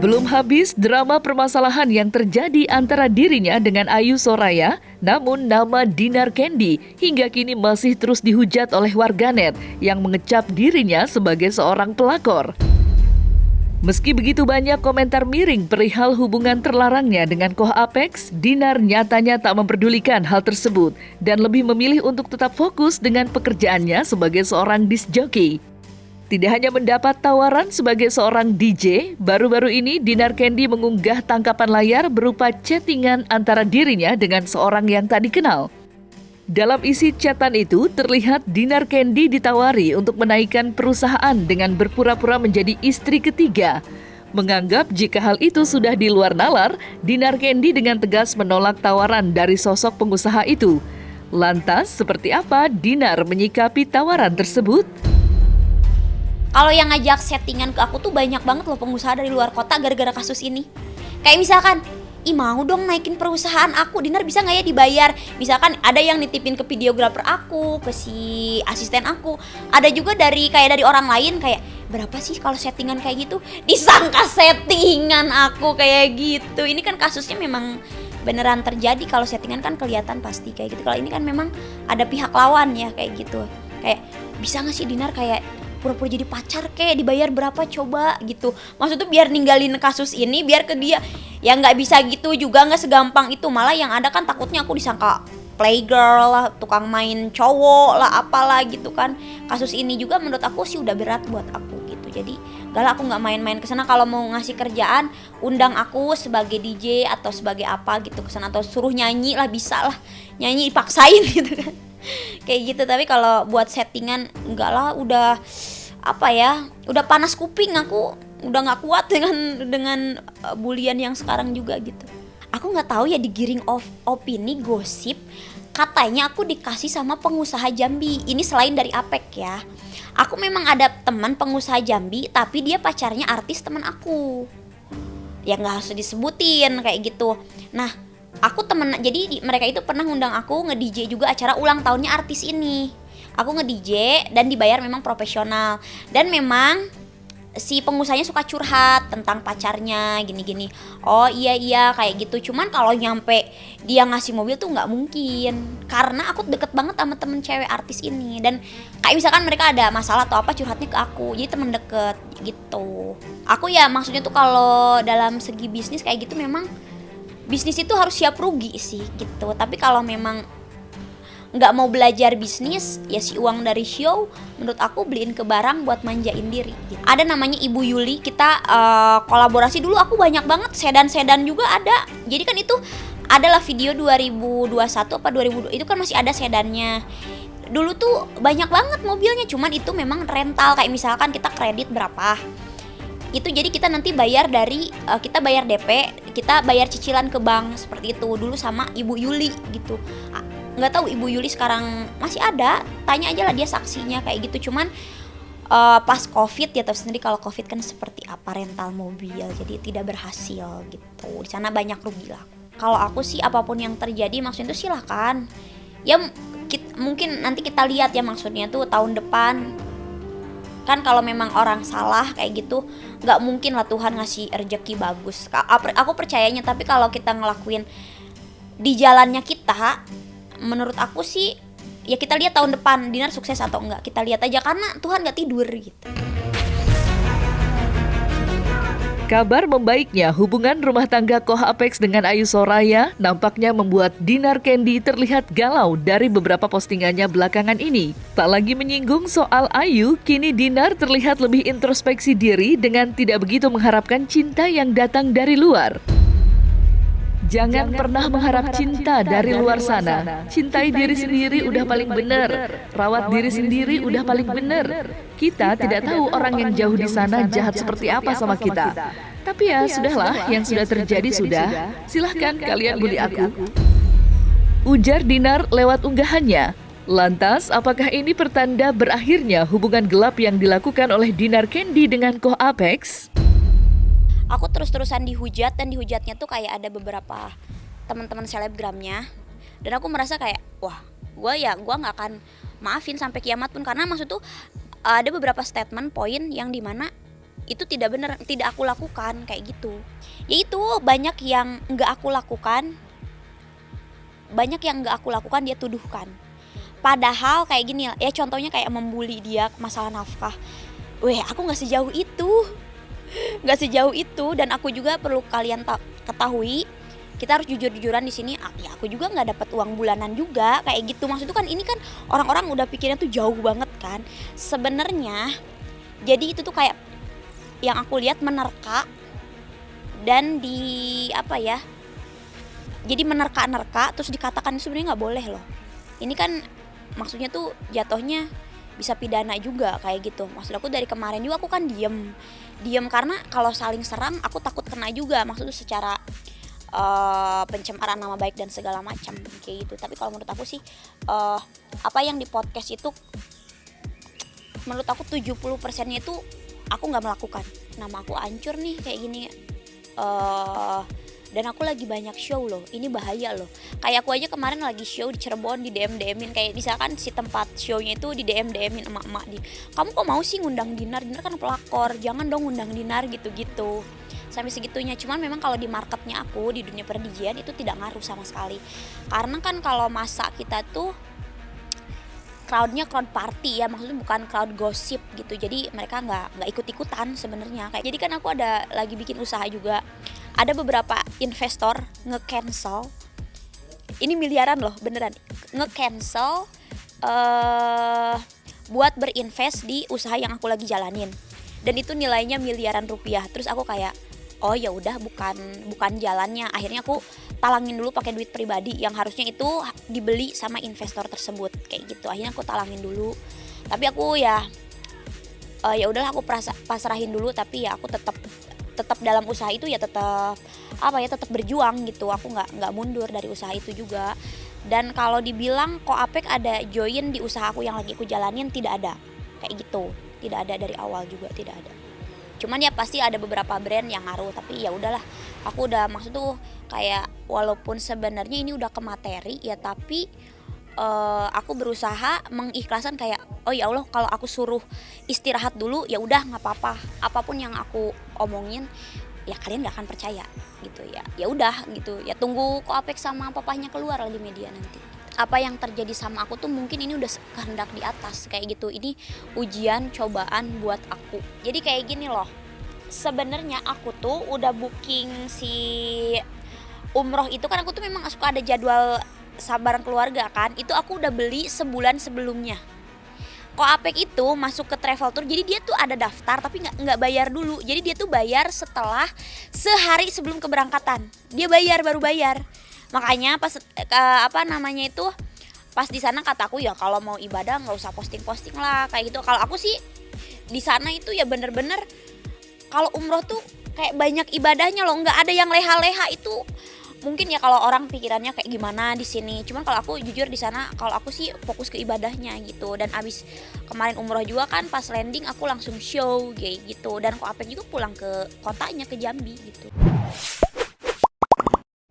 Belum habis drama permasalahan yang terjadi antara dirinya dengan Ayu Soraya, namun nama Dinar Candy hingga kini masih terus dihujat oleh warganet yang mengecap dirinya sebagai seorang pelakor. Meski begitu banyak komentar miring perihal hubungan terlarangnya dengan Koh Apex, Dinar nyatanya tak memperdulikan hal tersebut dan lebih memilih untuk tetap fokus dengan pekerjaannya sebagai seorang disc jockey. Tidak hanya mendapat tawaran sebagai seorang DJ, baru-baru ini Dinar Candy mengunggah tangkapan layar berupa chattingan antara dirinya dengan seorang yang tak dikenal. Dalam isi chatan itu terlihat Dinar Candy ditawari untuk menaikkan perusahaan dengan berpura-pura menjadi istri ketiga. Menganggap jika hal itu sudah di luar nalar, Dinar Candy dengan tegas menolak tawaran dari sosok pengusaha itu. Lantas, seperti apa Dinar menyikapi tawaran tersebut? Kalau yang ngajak settingan ke aku tuh banyak banget loh pengusaha dari luar kota gara-gara kasus ini. Kayak misalkan, mau dong naikin perusahaan aku, Dinar bisa nggak ya dibayar? Misalkan ada yang nitipin ke videografer aku, ke si asisten aku. Ada juga dari orang lain kayak, berapa sih kalau settingan kayak gitu? Disangka settingan aku kayak gitu. Ini kan kasusnya memang beneran terjadi. Kalau settingan kan kelihatan pasti kayak gitu. Kalau ini kan memang ada pihak lawan ya kayak gitu. Kayak, bisa nggak sih Dinar kayak pura-pura jadi pacar kayak dibayar berapa coba gitu. Maksudnya biar ninggalin kasus ini biar ke dia. Ya nggak bisa gitu juga, nggak segampang itu. Malah yang ada kan takutnya aku disangka playgirl lah, tukang main cowok lah, apalah gitu kan. Kasus ini juga menurut aku sih udah berat buat aku gitu. Jadi aku nggak main-main kesana. Kalau mau ngasih kerjaan undang aku sebagai DJ atau sebagai apa gitu kesana, atau suruh nyanyi lah, bisa lah nyanyi dipaksain gitu kan. Kayak gitu. Tapi kalau buat settingan enggak lah, udah udah panas kuping aku, udah nggak kuat dengan bulian yang sekarang juga gitu. Aku nggak tahu ya, digiring opini gosip katanya aku dikasih sama pengusaha Jambi. Ini selain dari Apek ya. Aku memang ada teman pengusaha Jambi tapi dia pacarnya artis teman aku. Ya nggak harus disebutin kayak gitu. Nah, aku jadi mereka itu pernah ngundang aku nge-DJ juga acara ulang tahunnya artis ini. Aku nge-DJ dan dibayar memang profesional. Dan memang si pengusahanya suka curhat tentang pacarnya gini-gini. Oh iya kayak gitu. Cuman kalau nyampe dia ngasih mobil tuh nggak mungkin. Karena aku deket banget sama temen cewek artis ini. Dan kayak misalkan mereka ada masalah atau apa, curhatnya ke aku. Jadi temen deket gitu. Aku ya maksudnya tuh kalau dalam segi bisnis kayak gitu memang bisnis itu harus siap rugi sih gitu. Tapi kalau memang nggak mau belajar bisnis, ya si uang dari show menurut aku beliin ke barang buat manjain diri gitu. Ada namanya Ibu Yuli, kita kolaborasi dulu, aku banyak banget sedan juga ada. Jadi kan itu adalah video 2021 apa 2002, itu kan masih ada sedannya. Dulu tuh banyak banget mobilnya, cuman itu memang rental. Kayak misalkan kita kredit berapa, itu jadi kita nanti bayar dari kita bayar DP, kita bayar cicilan ke bank seperti itu dulu sama Ibu Yuli gitu. Nggak tahu Ibu Yuli sekarang masih ada, tanya aja lah dia saksinya kayak gitu. Cuman pas COVID ya tahu sendiri kalau COVID kan seperti apa rental mobil, jadi tidak berhasil gitu. Di sana banyak rugi lah. Kalau aku sih apapun yang terjadi maksudnya itu silakan. Ya mungkin nanti kita lihat ya, maksudnya tuh tahun depan. Kan kalau memang orang salah kayak gitu, nggak mungkin lah Tuhan ngasih rezeki bagus. Aku percayanya, tapi kalau kita ngelakuin di jalannya kita, menurut aku sih ya kita lihat tahun depan Dinar sukses atau enggak, kita lihat aja karena Tuhan nggak tidur gitu. Kabar membaiknya hubungan rumah tangga Koh Apex dengan Ayu Soraya nampaknya membuat Dinar Candy terlihat galau dari beberapa postingannya belakangan ini. Tak lagi menyinggung soal Ayu, kini Dinar terlihat lebih introspeksi diri dengan tidak begitu mengharapkan cinta yang datang dari luar. Jangan pernah mengharap cinta dari luar sana. Cintai diri sendiri udah paling benar. Rawat diri sendiri udah paling benar. Kita tidak tahu orang yang jauh di sana jahat seperti apa sama kita. Tapi ya sudahlah, yang sudah terjadi sudah. Silahkan kalian bully aku. Ujar Dinar lewat unggahannya. Lantas, apakah ini pertanda berakhirnya hubungan gelap yang dilakukan oleh Dinar Candy dengan Koh Apex? Aku terus-terusan dihujat, dan dihujatnya tuh kayak ada beberapa teman-teman selebgramnya, dan aku merasa kayak wah, gue nggak akan maafin sampai kiamat pun, karena maksud tuh ada beberapa statement poin yang dimana itu tidak benar, tidak aku lakukan kayak gitu. Yaitu banyak yang nggak aku lakukan, dia tuduhkan. Padahal kayak gini ya, contohnya kayak membuli dia masalah nafkah. Aku nggak sejauh itu, dan aku juga perlu kalian ketahui, kita harus jujur-jujuran di sini. Ya aku juga nggak dapat uang bulanan juga kayak gitu. Maksudnya kan ini kan orang-orang udah pikirnya tuh jauh banget kan. Sebenarnya jadi itu tuh kayak yang aku lihat menerka, dan jadi menerka-nerka terus dikatakan sebenarnya nggak boleh loh. Ini kan maksudnya tuh jatuhnya bisa pidana juga kayak gitu. Maksud aku dari kemarin juga aku kan diem karena kalau saling serang aku takut kena juga, maksudnya secara pencemaran nama baik dan segala macam kayak gitu. Tapi kalau menurut aku sih apa yang di podcast itu menurut aku 70%-nya itu aku nggak melakukan. Nama aku hancur nih kayak gini. Dan aku lagi banyak show loh, ini bahaya loh. Kayak aku aja kemarin lagi show di Cirebon, di DM-in, kayak misalkan si tempat shownya itu di DM-in emak-emak kamu kok mau sih ngundang Dinar kan pelakor, jangan dong ngundang Dinar gitu-gitu. Sampai segitunya. Cuman memang kalau di marketnya aku, di dunia per-DJ-an itu tidak ngaruh sama sekali. Karena kan kalau masa kita tuh crowdnya crowd party ya, maksudnya bukan crowd gosip gitu. Jadi mereka nggak ikut-ikutan sebenarnya. Kayak jadi kan aku ada lagi bikin usaha juga. Ada beberapa investor nge-cancel. Ini miliaran loh, beneran. Nge-cancel buat berinvest di usaha yang aku lagi jalanin. Dan itu nilainya miliaran rupiah. Terus aku kayak, oh ya udah, bukan jalannya. Akhirnya aku talangin dulu pakai duit pribadi yang harusnya itu dibeli sama investor tersebut kayak gitu. Akhirnya aku talangin dulu. Tapi aku ya udahlah, aku pasrahin dulu. Tapi ya aku tetap dalam usaha itu ya, tetap berjuang gitu. Aku nggak mundur dari usaha itu juga. Dan kalau dibilang kok Apek ada join di usaha aku yang lagi aku jalanin, tidak ada kayak gitu. Tidak ada dari awal juga, tidak ada. Cuman ya pasti ada beberapa brand yang ngaruh, tapi ya udahlah. Aku udah, maksud tuh kayak walaupun sebenarnya ini udah ke materi ya, tapi aku berusaha mengikhlaskan kayak, oh ya Allah, kalau aku suruh istirahat dulu ya udah nggak apa-apa. Apapun yang aku omongin ya kalian nggak akan percaya gitu ya. Ya udah gitu ya, tunggu kok Apek sama papahnya keluar di media nanti. Apa yang terjadi sama aku tuh mungkin ini udah kehendak di atas kayak gitu. Ini ujian, cobaan buat aku. Jadi kayak gini loh, sebenarnya aku tuh udah booking si umroh itu kan. Aku tuh memang suka ada jadwal bareng keluarga kan, itu aku udah beli sebulan sebelumnya. Kok Apek itu masuk ke travel tour, jadi dia tuh ada daftar tapi nggak bayar dulu. Jadi dia tuh bayar setelah sehari sebelum keberangkatan, dia baru bayar. Makanya pas pas di sana kataku ya kalau mau ibadah nggak usah posting lah kayak gitu. Kalau aku sih di sana itu ya bener-bener kalau umroh tuh kayak banyak ibadahnya loh, nggak ada yang leha-leha itu. Mungkin ya kalau orang pikirannya kayak gimana di sini. Cuman kalau aku jujur di sana, kalau aku sih fokus ke ibadahnya gitu. Dan abis kemarin umroh juga kan, pas landing aku langsung show kayak gitu. Dan kok Apek juga pulang ke kotanya, ke Jambi gitu.